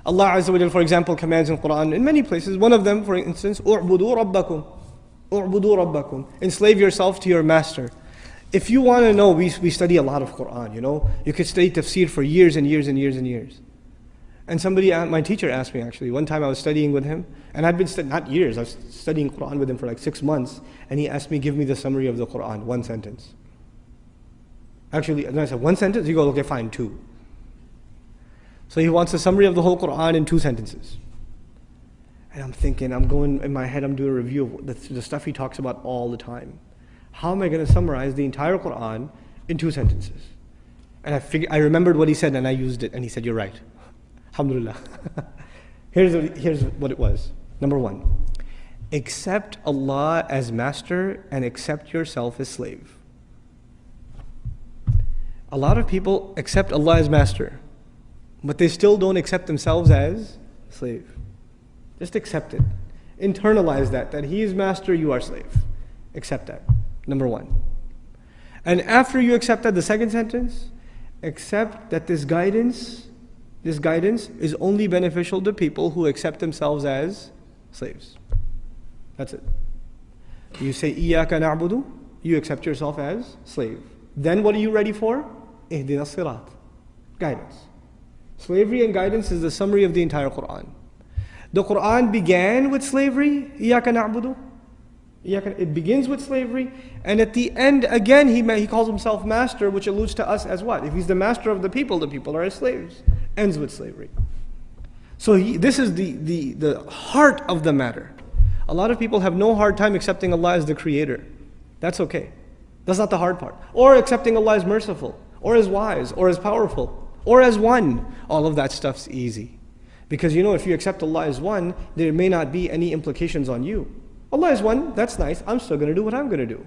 Allah Azza wa Jal, for example, commands in Quran in many places. One of them, for instance, "U'budu rabbakum." "U'budu rabbakum." Enslave yourself to your master. If you want to know, we study a lot of Quran, you know. You could study tafsir for years and years and years and years. And my teacher asked me actually, one time I was studying with him, and I'd been not years, I was studying Quran with him for like 6 months, and he asked me, give me the summary of the Quran, one sentence. Actually, and I said, one sentence? He goes, okay, fine, 2. So he wants a summary of the whole Quran in 2 sentences. And I'm thinking, I'm going, in my head, I'm doing a review of the stuff he talks about all the time. How am I going to summarize the entire Quran in 2 sentences? And I remembered what he said, and I used it, and he said, you're right. Alhamdulillah. Here's what it was. Number 1, accept Allah as master and accept yourself as slave. A lot of people accept Allah as master, but they still don't accept themselves as slave. Just accept it. Internalize that He is master, you are slave. Accept that. Number 1. And after you accept that, the second sentence, accept that this guidance is only beneficial to people who accept themselves as slaves. That's it. You say, Iyaka na'budu, you accept yourself as slave. Then what are you ready for? Ihdina sirat. Guidance. Slavery and guidance is the summary of the entire Quran. The Quran began with slavery, Iyaka na'budu. It begins with slavery, and at the end, again, he calls himself master, which alludes to us as what? If he's the master of the people are his slaves. Ends with slavery. So this is the heart of the matter. A lot of people have no hard time accepting Allah as the creator. That's okay. That's not the hard part. Or accepting Allah as merciful, or as wise, or as powerful, or as one. All of that stuff's easy. Because you know, if you accept Allah as one, there may not be any implications on you. Allah is one, that's nice, I'm still going to do what I'm going to do.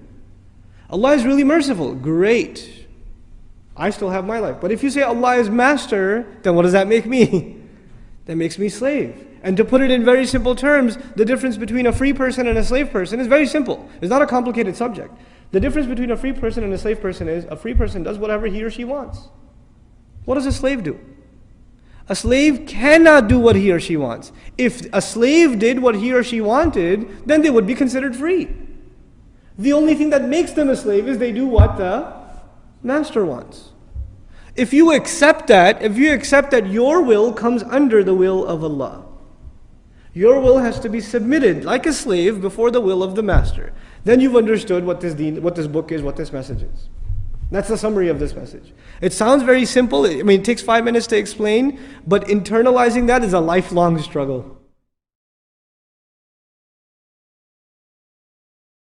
Allah is really merciful, great. I still have my life. But if you say Allah is master, then what does that make me? That makes me slave. And to put it in very simple terms, the difference between a free person and a slave person is very simple. It's not a complicated subject. The difference between a free person and a slave person is a free person does whatever he or she wants. What does a slave do? A slave cannot do what he or she wants. If a slave did what he or she wanted, then they would be considered free. The only thing that makes them a slave is they do what the master wants. If you accept that your will comes under the will of Allah, your will has to be submitted like a slave before the will of the master. Then you've understood what this book is, what this message is. That's the summary of this message. It sounds very simple. I mean, it takes 5 minutes to explain, but internalizing that is a lifelong struggle.